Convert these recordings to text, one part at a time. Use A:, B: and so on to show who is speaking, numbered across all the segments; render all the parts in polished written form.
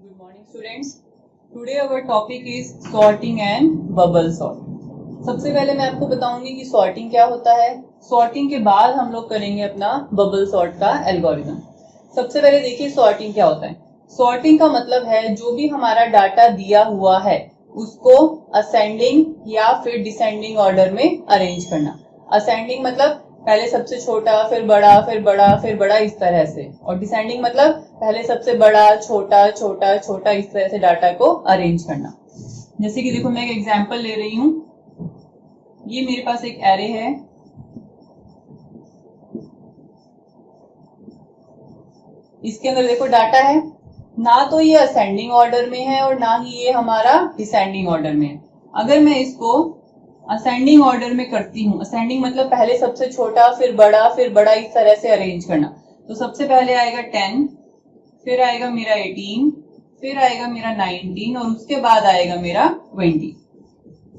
A: Good morning students. Today our topic is sorting and bubble sort. सबसे पहले मैं आपको बताऊंगी कि sorting क्या होता है. Sorting के बाद हम लोग करेंगे अपना bubble sort का एल्गोरिथम. सबसे पहले देखिए sorting क्या होता है. Sorting का मतलब है जो भी हमारा डाटा दिया हुआ है उसको असेंडिंग या फिर डिसेंडिंग ऑर्डर में अरेंज करना. असेंडिंग मतलब पहले सबसे छोटा फिर बड़ा फिर बड़ा फिर बड़ा इस तरह से, और डिसेंडिंग मतलब पहले सबसे बड़ा छोटा छोटा छोटा इस तरह से डाटा को अरेंज करना. जैसे कि देखो मैं एक एग्जांपल ले रही हूं. ये मेरे पास एक एरे है. इसके अंदर देखो डाटा है, ना तो ये असेंडिंग ऑर्डर में है और ना ही ये हमारा डिसेंडिंग ऑर्डर में है. अगर मैं इसको असेंडिंग ऑर्डर में करती हूँ, असेंडिंग मतलब पहले सबसे छोटा फिर बड़ा इस तरह से अरेंज करना, तो सबसे पहले आएगा 10, फिर आएगा मेरा 18, फिर आएगा मेरा 19 और उसके बाद आएगा मेरा 20.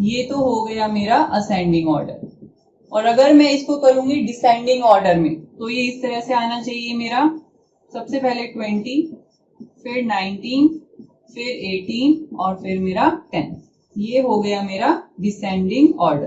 A: ये तो हो गया मेरा असेंडिंग ऑर्डर. और अगर मैं इसको करूंगी डिसेंडिंग ऑर्डर में तो ये इस तरह से आना चाहिए मेरा. सबसे पहले 20, फिर 19, फिर 18 और फिर मेरा 10. ये हो गया मेरा डिसेंडिंग ऑर्डर.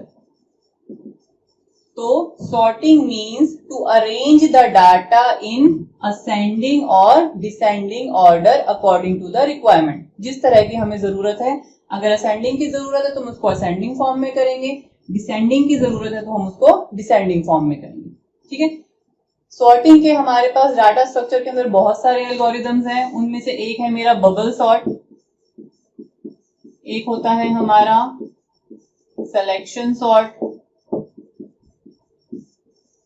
A: तो sorting means to arrange the data in ascending और descending order according to the requirement. जिस तरह की हमें जरूरत है, अगर असेंडिंग की जरूरत है तो हम उसको असेंडिंग फॉर्म में करेंगे, डिसेंडिंग की जरूरत है तो हम उसको डिसेंडिंग फॉर्म में करेंगे. ठीक है. सॉर्टिंग के हमारे पास डाटा स्ट्रक्चर के अंदर बहुत सारे एल्गोरिथम्स हैं. उनमें से एक है मेरा बबल सॉर्ट, एक होता है हमारा सिलेक्शन सॉर्ट,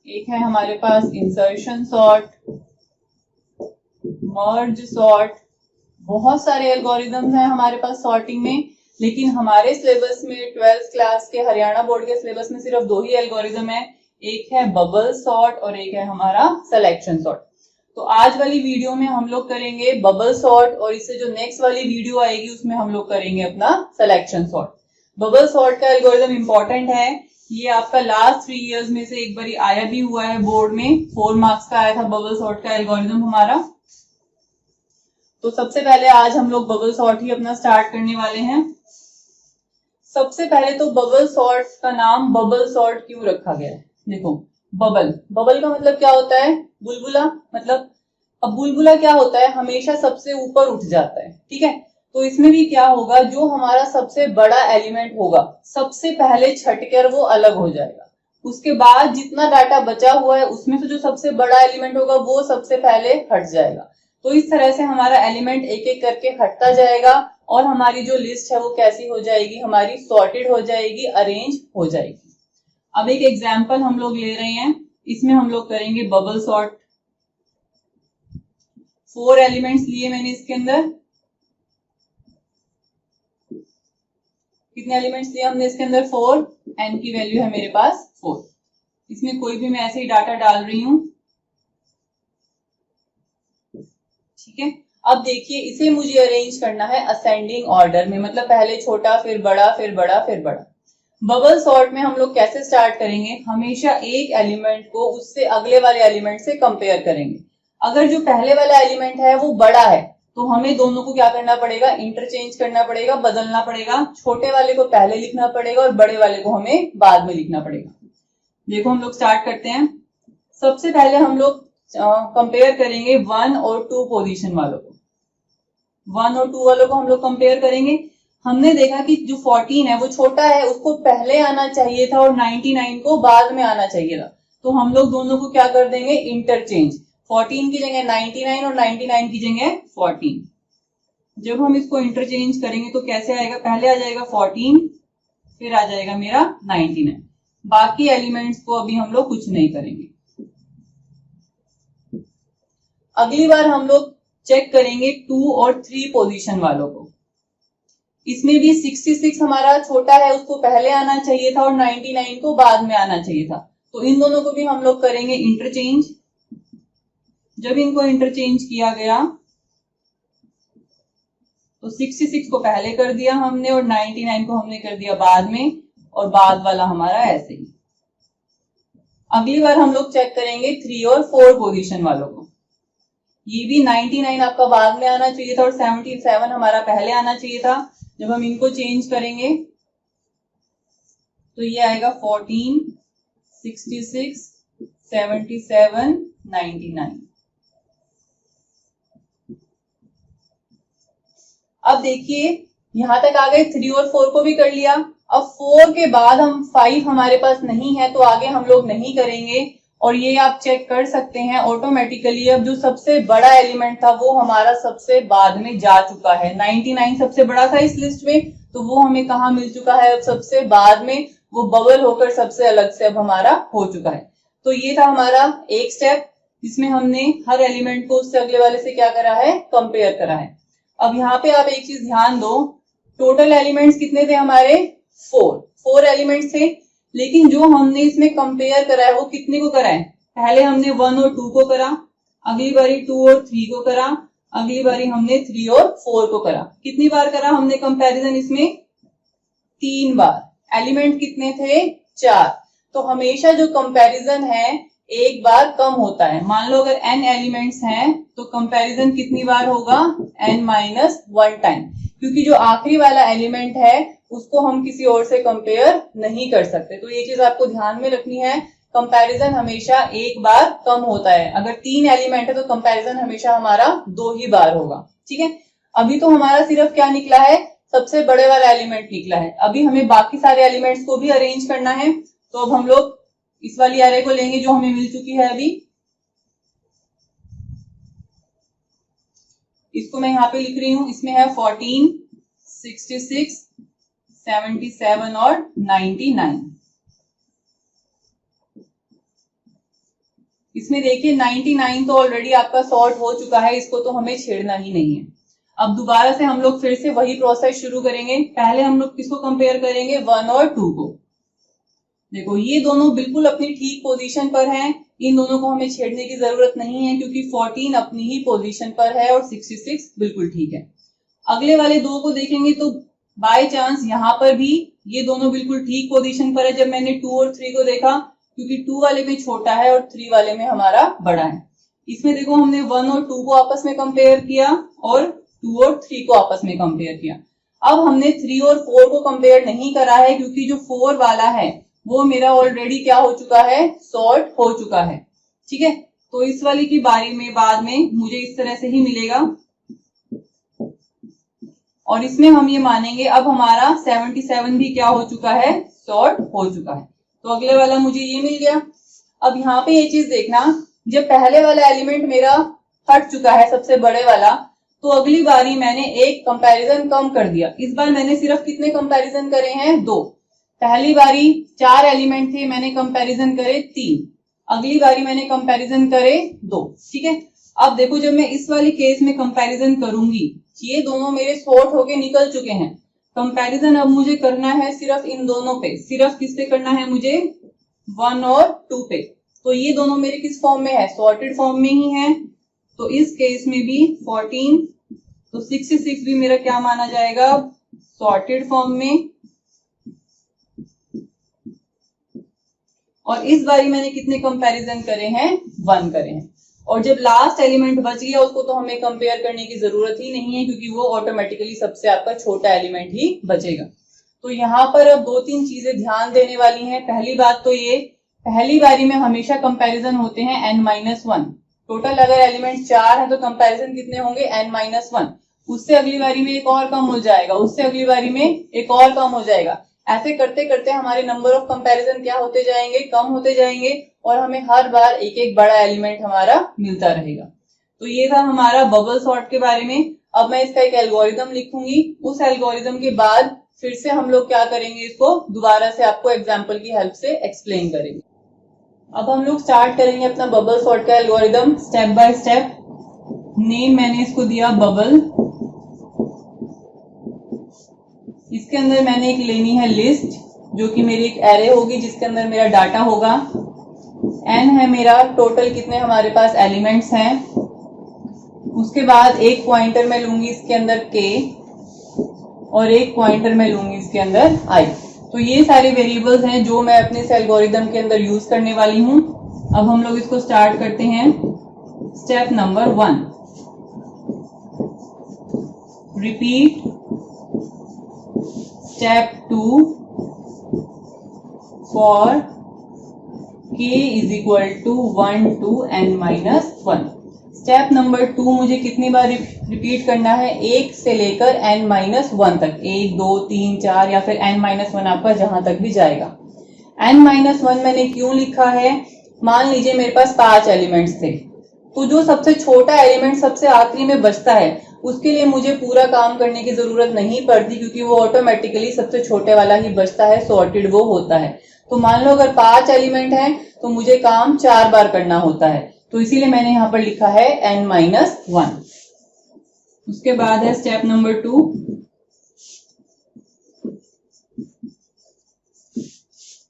A: एक है हमारे पास इंसर्शन सॉर्ट, मर्ज सॉर्ट. बहुत सारे एल्गोरिथम्स हैं हमारे पास सॉर्टिंग में, लेकिन हमारे सिलेबस में 12th क्लास के हरियाणा बोर्ड के सिलेबस में सिर्फ 2 ही एल्गोरिथम है. एक है बबल सॉर्ट और एक है हमारा सिलेक्शन सॉर्ट. तो आज वाली वीडियो में हम लोग करेंगे बबल सॉर्ट और इससे जो नेक्स्ट वाली वीडियो आएगी उसमें हम लोग करेंगे अपना सिलेक्शन सॉर्ट. बबल सॉर्ट का एल्गोरिथम इंपॉर्टेंट है. ये आपका लास्ट 3 इयर्स में से एक बार आया भी हुआ है बोर्ड में. 4 मार्क्स का आया था बबल सॉर्ट का एल्गोरिथम हमारा. तो सबसे पहले आज हम लोग बबल सॉर्ट ही अपना स्टार्ट करने वाले हैं. सबसे पहले तो बबल सॉर्ट का नाम बबल सॉर्ट क्यों रखा गया है. देखो बबल का मतलब क्या होता है, बुलबुला. मतलब अब बुलबुला क्या होता है, हमेशा सबसे ऊपर उठ जाता है. ठीक है. तो इसमें भी क्या होगा, जो हमारा सबसे बड़ा एलिमेंट होगा सबसे पहले छटकर वो अलग हो जाएगा. उसके बाद जितना डाटा बचा हुआ है उसमें से जो सबसे बड़ा एलिमेंट होगा वो सबसे पहले हट जाएगा. तो इस तरह से हमारा एलिमेंट एक एक करके हटता जाएगा और हमारी जो लिस्ट है वो कैसी हो जाएगी, हमारी सॉर्टेड हो जाएगी, अरेंज हो जाएगी. अब एक एग्जाम्पल हम लोग ले रहे हैं. इसमें हम लोग करेंगे बबल सॉर्ट. 4 एलिमेंट्स लिए मैंने इसके अंदर. कितने एलिमेंट्स लिए हमने इसके अंदर? 4. एन की वैल्यू है मेरे पास 4. इसमें कोई भी मैं ऐसे ही डाटा डाल रही हूं. ठीक है. अब देखिए इसे मुझे अरेंज करना है असेंडिंग ऑर्डर में, मतलब पहले छोटा फिर बड़ा फिर बड़ा फिर बड़ा. बबल सॉर्ट में हम लोग कैसे स्टार्ट करेंगे, हमेशा एक एलिमेंट को उससे अगले वाले एलिमेंट से कंपेयर करेंगे. अगर जो पहले वाला एलिमेंट है वो बड़ा है तो हमें दोनों को क्या करना पड़ेगा, इंटरचेंज करना पड़ेगा, बदलना पड़ेगा. छोटे वाले को पहले लिखना पड़ेगा और बड़े वाले को हमें बाद में लिखना पड़ेगा. देखो हम लोग स्टार्ट करते हैं. सबसे पहले हम लोग कंपेयर करेंगे 1 और 2 पोजीशन वालों को. 1 और 2 वालों को हम लोग कंपेयर करेंगे. हमने देखा कि जो 14 है वो छोटा है, उसको पहले आना चाहिए था और 99 को बाद में आना चाहिए था. तो हम लोग दोनों को क्या कर देंगे, इंटरचेंज. 14 की जगह 99 और 99 की जगह 14. जब हम इसको इंटरचेंज करेंगे तो कैसे आएगा, पहले आ जाएगा 14, फिर आ जाएगा मेरा 99. बाकी एलिमेंट्स को अभी हम लोग कुछ नहीं करेंगे. अगली बार हम लोग चेक करेंगे 2 और 3 पोजीशन वालों को. इसमें भी 66 हमारा छोटा है, उसको पहले आना चाहिए था और 99 को बाद में आना चाहिए था. तो इन दोनों को भी हम लोग करेंगे इंटरचेंज. जब इनको इंटरचेंज किया गया तो 66 को पहले कर दिया हमने और 99 को हमने कर दिया बाद में, और बाद वाला हमारा ऐसे ही. अगली बार हम लोग चेक करेंगे 3 और 4 पोजीशन वालों को. ये भी 99 आपका बाद में आना चाहिए था और 77 हमारा पहले आना चाहिए था। जब हम इनको चेंज करेंगे तो ये आएगा 14, 66, 77, 99। अब देखिए यहां तक आ गए, 3 और 4 को भी कर लिया। अब 4 के बाद हम 5 हमारे पास नहीं है तो आगे हम लोग नहीं करेंगे। और ये आप चेक कर सकते हैं ऑटोमेटिकली अब जो सबसे बड़ा एलिमेंट था वो हमारा सबसे बाद में जा चुका है। 99 सबसे बड़ा था इस लिस्ट में, तो वो हमें कहाँ मिल चुका है, अब सबसे बाद में वो बबल होकर सबसे अलग से अब हमारा हो चुका है। तो ये था हमारा एक स्टेप जिसमें हमने हर एलिमेंट को उससे अगले वाले से क्या करा है, कंपेयर करा है। अब यहाँ पे आप एक चीज ध्यान दो, टोटल एलिमेंट्स कितने थे हमारे, 4 एलिमेंट्स थे, लेकिन जो हमने इसमें कंपेयर करा है वो कितने को करा है, पहले हमने 1 और 2 को करा, अगली बारी 2 और 3 को करा, अगली बारी हमने 3 और 4 को करा। कितनी बार करा हमने कंपैरिजन इसमें, 3 बार। एलिमेंट कितने थे, 4। तो हमेशा जो कंपैरिजन है एक बार कम होता है। मान लो अगर n एलिमेंट्स हैं तो कंपैरिजन कितनी बार होगा, n-1 टाइम, क्योंकि जो आखिरी वाला एलिमेंट है उसको हम किसी और से कंपेयर नहीं कर सकते। तो ये चीज आपको ध्यान में रखनी है, कंपैरिजन हमेशा एक बार कम होता है। अगर 3 एलिमेंट है तो कंपैरिजन हमेशा हमारा 2 ही बार होगा। ठीक है, अभी तो हमारा सिर्फ क्या निकला है, सबसे बड़े वाला एलिमेंट निकला है। अभी हमें बाकी सारे एलिमेंट्स को भी अरेंज करना है। तो अब हम लोग इस वाली एरे को लेंगे जो हमें मिल चुकी है अभी। इसको मैं यहाँ पे लिख रही हूं, इसमें है 14, 66, 77 और 99। इसमें देखिए 99 तो ऑलरेडी आपका सॉर्ट हो चुका है, इसको तो हमें छेड़ना ही नहीं है। अब दोबारा से हम लोग फिर से वही प्रोसेस शुरू करेंगे। पहले हम लोग किसको कंपेयर करेंगे, 1 और 2 को। देखो ये दोनों बिल्कुल अपनी ठीक पोजीशन पर हैं, इन दोनों को हमें छेड़ने की जरूरत नहीं है क्योंकि 14 अपनी ही पोजीशन पर है और 66 बिल्कुल ठीक है। अगले वाले 2 को देखेंगे तो बाय चांस यहाँ पर भी ये दोनों बिल्कुल ठीक पोजीशन पर है जब मैंने 2 और 3 को देखा, क्योंकि 2 वाले में छोटा है और 3 वाले में हमारा बड़ा है। इसमें देखो हमने 1 और 2 को आपस में कंपेयर किया और 2 और 3 को आपस में कंपेयर किया। अब हमने 3 और 4 को कंपेयर नहीं करा है क्योंकि जो 4 वाला है वो मेरा ऑलरेडी क्या हो चुका है, सॉर्ट हो चुका है। ठीक है, तो इस वाली की बारी में बाद में मुझे इस तरह से ही मिलेगा और इसमें हम ये मानेंगे अब हमारा 77 भी क्या हो चुका है, सॉर्ट हो चुका है। तो अगले वाला मुझे ये मिल गया। अब यहाँ पे ये चीज देखना, जब पहले वाला एलिमेंट मेरा हट चुका है सबसे बड़े वाला, तो अगली बारी मैंने एक कंपैरिजन कम कर दिया। इस बार मैंने सिर्फ कितने कंपैरिजन करे हैं, 2। पहली बारी 4 एलिमेंट थे, मैंने कंपैरिजन करे 3। अगली बारी मैंने कंपैरिजन करे 2। ठीक है, अब देखो जब मैं इस वाली केस में कंपैरिजन करूंगी, ये दोनों मेरे सॉर्ट होके निकल चुके हैं। कंपैरिजन अब मुझे करना है सिर्फ इन दोनों पे। सिर्फ किस पे करना है मुझे, 1 और 2 पे। तो ये दोनों मेरे किस फॉर्म में है, सॉर्टेड फॉर्म में ही है। तो इस केस में भी 14, तो 66 भी मेरा क्या माना जाएगा, सॉर्टेड फॉर्म में। और इस बारी मैंने कितने कंपैरिजन करे हैं, 1 करे हैं। और जब लास्ट एलिमेंट बच गया उसको तो हमें कंपेयर करने की जरूरत ही नहीं है क्योंकि वो ऑटोमेटिकली सबसे आपका छोटा एलिमेंट ही बचेगा। तो यहाँ पर अब 2-3 चीजें ध्यान देने वाली हैं। पहली बात तो ये, पहली बारी में हमेशा कंपैरिजन होते हैं n-1। टोटल अगर एलिमेंट 4 है तो कंपैरिजन कितने होंगे, n-1। उससे अगली बारी में एक और कम हो जाएगा, उससे अगली बारी में एक और कम हो जाएगा। ऐसे करते करते हमारे नंबर ऑफ कंपैरिजन क्या होते जाएंगे, कम होते जाएंगे और हमें हर बार एक एक बड़ा एलिमेंट हमारा मिलता रहेगा। तो ये था हमारा बबल सॉर्ट के बारे में। अब मैं इसका एक एल्गोरिदम लिखूंगी, उस एल्गोरिदम के बाद फिर से हम लोग क्या करेंगे, इसको दोबारा से आपको एग्जाम्पल की हेल्प से एक्सप्लेन करेंगे। अब हम लोग स्टार्ट करेंगे अपना बबल सॉर्ट का algorithm step by step. Name मैंने इसको दिया बबल। इसके अंदर मैंने एक लेनी है लिस्ट, जो कि मेरी एक एरे होगी जिसके अंदर मेरा डाटा होगा। n है मेरा टोटल कितने हमारे पास एलिमेंट्स हैं। उसके बाद एक पॉइंटर मैं लूंगी इसके अंदर k और एक पॉइंटर मैं लूंगी इसके अंदर i। तो ये सारे वेरिएबल्स हैं जो मैं अपने इस एल्गोरिदम के अंदर यूज करने वाली हूँ। अब हम लोग इसको स्टार्ट करते हैं। Step number 1, repeat step 2 for k is equal to 1 to n-1। Step number 2 मुझे कितनी बार रिपीट करना है? 1 से लेकर n-1 तक, 1 2 3 4 या फिर n-1 आपका जहां तक भी जाएगा। n-1 मैंने क्यों लिखा है? मान लीजिए मेरे पास 5 एलिमेंट्स थे, तो जो सबसे छोटा एलिमेंट सबसे आखिरी में बचता है उसके लिए मुझे पूरा काम करने की जरूरत नहीं पड़ती, क्योंकि वो ऑटोमेटिकली सबसे छोटे वाला ही बचता है, सॉर्टेड वो होता है। तो मान लो अगर 5 एलिमेंट हैं तो मुझे काम 4 बार करना होता है, तो इसीलिए मैंने यहां पर लिखा है n-1। उसके बाद है step number 2,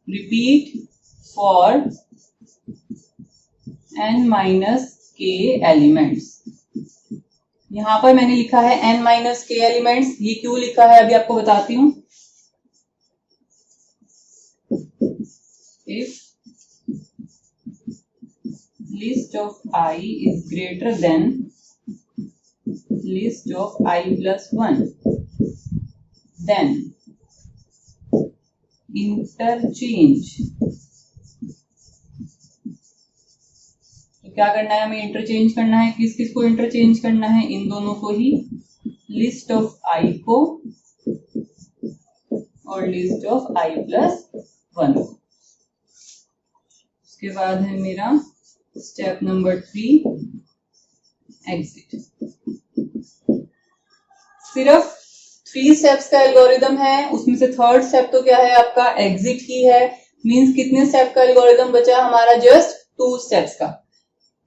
A: repeat for n-k elements. यहां पर मैंने लिखा है n-k एलिमेंट्स। ये क्यों लिखा है अभी आपको बताती हूं। If list of I is greater than list of I plus 1, then interchange। तो क्या करना है हमें? इंटरचेंज करना है। किस किस को इंटरचेंज करना है? इन दोनों को ही, लिस्ट ऑफ I को और लिस्ट ऑफ I plus 1 को। उसके बाद है मेरा स्टेप नंबर 3, एग्जिट। सिर्फ 3 स्टेप्स का एल्गोरिदम है, उसमें से थर्ड स्टेप तो क्या है आपका? एग्जिट ही है। मींस कितने स्टेप का एल्गोरिदम बचा हमारा? जस्ट 2 स्टेप्स का।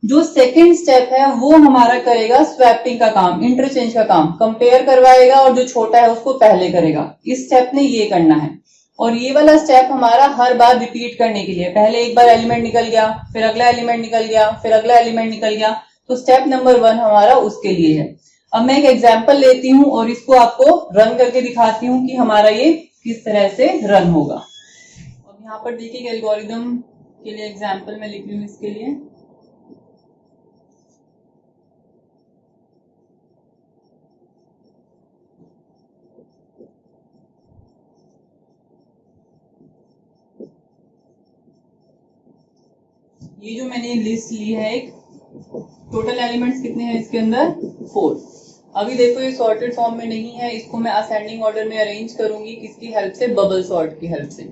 A: जो सेकंड स्टेप है वो हमारा करेगा स्वैपिंग का काम, इंटरचेंज का काम, कंपेयर करवाएगा और जो छोटा है उसको पहले करेगा। इस स्टेप ने ये करना है, और ये वाला स्टेप हमारा हर बार रिपीट करने के लिए, पहले एक बार एलिमेंट निकल गया, फिर अगला एलिमेंट निकल गया, फिर अगला एलिमेंट निकल गया, तो स्टेप नंबर 1 हमारा उसके लिए है। अब मैं एक एग्जांपल लेती हूं और इसको आपको रन करके दिखाती हूं कि हमारा ये किस तरह से रन होगा। अब यहाँ पर देखिए एल्गोरिदम के लिए एग्जाम्पल मैं लिख रही हूँ इसके लिए। ये जो मैंने लिस्ट ली है, एक टोटल एलिमेंट्स कितने हैं इसके अंदर? 4। अभी देखो ये सॉर्टेड फॉर्म में नहीं है, इसको मैं असेंडिंग ऑर्डर में अरेंज करूंगी। किसकी हेल्प से? बबल सॉर्ट की हेल्प से।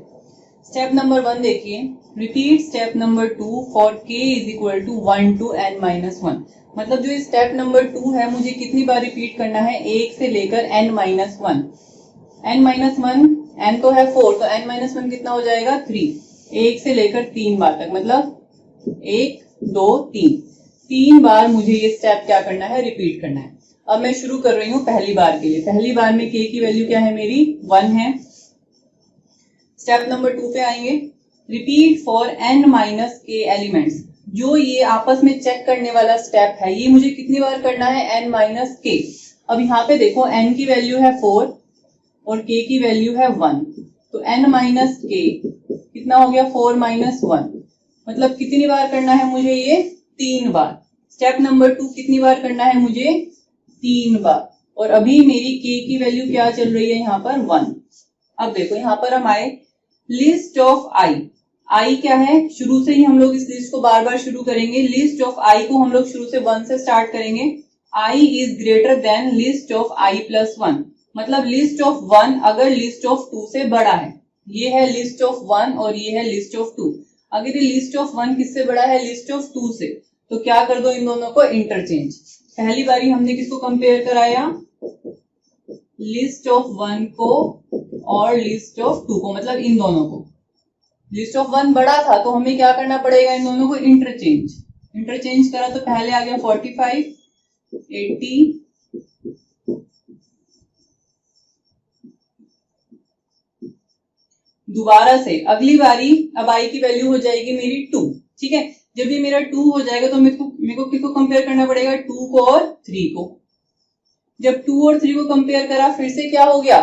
A: स्टेप नंबर 1 देखिए, repeat step number 2 for k is equal to 1 to n-1। मतलब जो स्टेप नंबर 2 है मुझे कितनी बार रिपीट करना है? 1 से लेकर n-1। n-1, n तो है 4, तो n-1 कितना हो जाएगा? 3। 1 से लेकर 3 बार तक, मतलब 1 2 3 बार मुझे ये स्टेप क्या करना है? रिपीट करना है। अब मैं शुरू कर रही हूं पहली बार के लिए। पहली बार में k की वैल्यू क्या है मेरी? 1 है। स्टेप नंबर 2 पे आएंगे, रिपीट फॉर n-k एलिमेंट्स। जो ये आपस में चेक करने वाला स्टेप है, ये मुझे कितनी बार करना है? n-k। अब यहाँ पे देखो n की वैल्यू है 4 और k की वैल्यू है 1, तो n-k कितना हो गया? 4 - 1, मतलब कितनी बार करना है मुझे? ये 3 बार। स्टेप नंबर 2 कितनी बार करना है मुझे? 3 बार। और अभी मेरी k की वैल्यू क्या चल रही है यहाँ पर? 1। अब देखो यहाँ पर हम आए, लिस्ट ऑफ I क्या है? शुरू से ही हम लोग इस लिस्ट को बार बार शुरू करेंगे। लिस्ट ऑफ I को हम लोग शुरू से 1 से स्टार्ट करेंगे। I is greater than list of I plus 1, मतलब लिस्ट ऑफ 1 अगर लिस्ट ऑफ 2 से बड़ा है। ये है लिस्ट ऑफ 1 और ये है लिस्ट ऑफ 2। अगर ये लिस्ट ऑफ 1 किससे बड़ा है? लिस्ट ऑफ 2 से, तो क्या कर दो? इन दोनों को इंटरचेंज। पहली बारी हमने किसको कंपेयर कराया? लिस्ट ऑफ 1 को और लिस्ट ऑफ 2 को, मतलब इन दोनों को। लिस्ट ऑफ 1 बड़ा था तो हमें क्या करना पड़ेगा? इन दोनों को इंटरचेंज। इंटरचेंज करा तो पहले आ गया 45, 80, दोबारा से अगली बारी अब I की वैल्यू हो जाएगी मेरी 2। ठीक है, जब ये मेरा 2 हो जाएगा तो मेरे को किसको कंपेयर करना पड़ेगा? 2 को और 3 को। जब 2 और 3 को कंपेयर करा, फिर से क्या हो गया?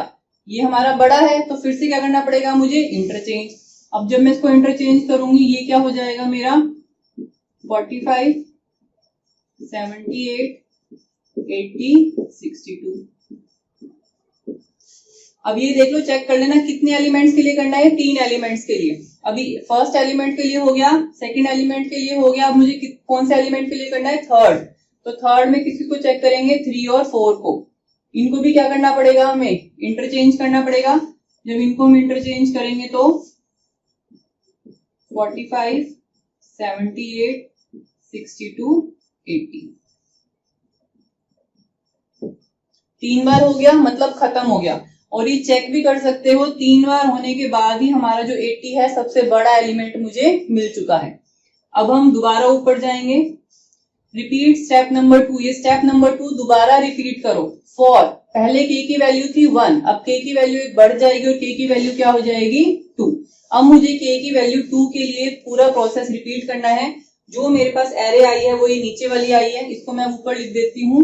A: ये हमारा बड़ा है तो फिर से क्या करना पड़ेगा मुझे? इंटरचेंज। अब जब मैं इसको इंटरचेंज करूंगी, ये क्या हो जाएगा मेरा? 45, 78, 80, 62। अब ये देख लो, चेक कर लेना कितने एलिमेंट्स के लिए करना है, 3 एलिमेंट्स के लिए। अभी फर्स्ट एलिमेंट के लिए हो गया, सेकंड एलिमेंट के लिए हो गया, अब मुझे कौन से एलिमेंट के लिए करना है, थर्ड। तो थर्ड में किसी को चेक करेंगे, 3 और 4 को। इनको भी क्या करना पड़ेगा, हमें इंटरचेंज करना पड़ेगा। जब इनको हम इंटरचेंज करेंगे तो 45, 78, 62, 80। 3 बार हो गया, मतलब खत्म हो गया। और ये चेक भी कर सकते हो, 3 बार होने के बाद ही हमारा जो 80 है सबसे बड़ा एलिमेंट मुझे मिल चुका है। अब हम दोबारा ऊपर जाएंगे, रिपीट स्टेप नंबर 2। ये स्टेप नंबर 2 दोबारा रिपीट करो। फॉर, पहले k की वैल्यू थी 1, अब k की वैल्यू एक बढ़ जाएगी और k की वैल्यू क्या हो जाएगी, 2। अब मुझे k की वैल्यू 2 के लिए पूरा प्रोसेस रिपीट करना है। जो मेरे पास एरे आई है वो ये नीचे वाली आई है, इसको मैं ऊपर लिख देती हूँ।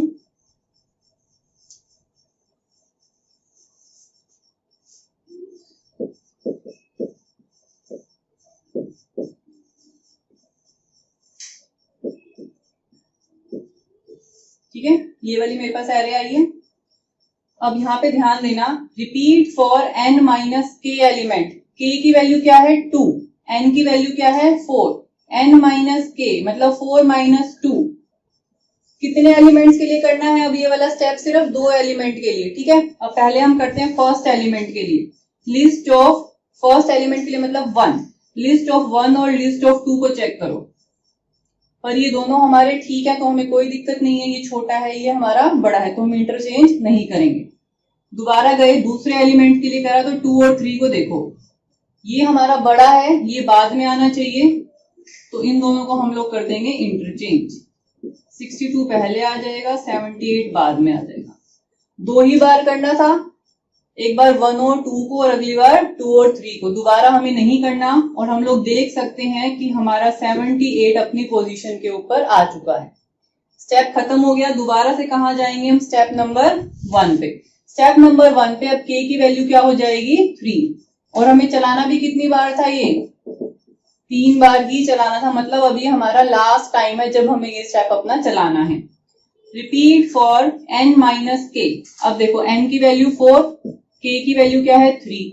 A: ठीक है, ये वाली मेरे पास एरे आई है। अब यहाँ पे ध्यान देना, repeat for n minus k element. k की वैल्यू क्या है, 2, n की वैल्यू क्या है, 4। n माइनस k मतलब 4 माइनस 2। कितने एलिमेंट्स के लिए करना है, अब ये वाला स्टेप सिर्फ 2 एलिमेंट के लिए। ठीक है, अब पहले हम करते हैं फर्स्ट एलिमेंट के लिए। लिस्ट ऑफ, फर्स्ट एलिमेंट के लिए मतलब 1, लिस्ट ऑफ 1 और लिस्ट ऑफ 2 को चेक करो। पर ये दोनों हमारे ठीक है, तो हमें कोई दिक्कत नहीं है। ये छोटा है, ये हमारा बड़ा है, तो हम इंटरचेंज नहीं करेंगे। दोबारा गए, दूसरे एलिमेंट के लिए करा तो 2 और 3 को देखो। ये हमारा बड़ा है, ये बाद में आना चाहिए, तो इन दोनों को हम लोग कर देंगे इंटरचेंज। 62 पहले आ जाएगा, 78 बाद में आ जाएगा। 2 ही बार करना था, एक बार 1 और 2 को और अगली बार 2 और 3 को। दोबारा हमें नहीं करना। और हम लोग देख सकते हैं कि हमारा 78 अपनी पोजीशन के ऊपर आ चुका है। स्टेप खत्म हो गया। दोबारा से कहां जाएंगे हम, स्टेप नंबर 1 पे। स्टेप नंबर 1 पे अब k की वैल्यू क्या हो जाएगी, 3। और हमें चलाना भी कितनी बार था, ये 3 बार ही चलाना था। मतलब अभी हमारा लास्ट टाइम है जब हमें ये स्टेप अपना चलाना है। Repeat for n minus k। अब देखो n की वैल्यू 4, k की वैल्यू क्या है, 3।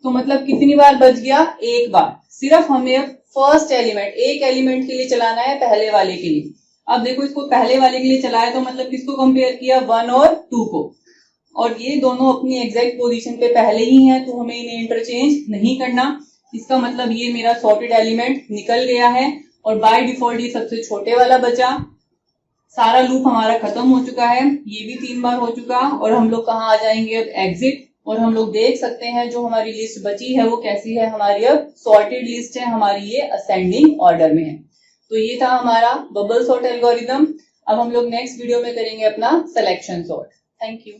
A: तो मतलब कितनी बार बच गया, एक बार। सिर्फ हमें फर्स्ट एलिमेंट, एक एलिमेंट के लिए चलाना है, पहले वाले के लिए। अब देखो, इसको पहले वाले के लिए चलाया तो मतलब किसको कंपेयर किया, 1 और 2 को। और ये दोनों अपनी एग्जैक्ट पोजीशन पे पहले ही हैं, तो हमें इन्हें इंटरचेंज नहीं करना। इसका मतलब ये मेरा सॉर्टेड एलिमेंट निकल गया है और बाय डिफॉल्ट ये सबसे छोटे वाला बचा। सारा लूप हमारा खत्म हो चुका है, ये भी 3 बार हो चुका। और हम लोग कहाँ आ जाएंगे, अब एग्जिट। और हम लोग देख सकते हैं जो हमारी लिस्ट बची है वो कैसी है, हमारी अब सॉर्टेड लिस्ट है, हमारी ये असेंडिंग ऑर्डर में है। तो ये था हमारा बबल सॉर्ट एल्गोरिदम। अब हम लोग नेक्स्ट वीडियो में करेंगे अपना सिलेक्शन सॉर्ट। Thank you.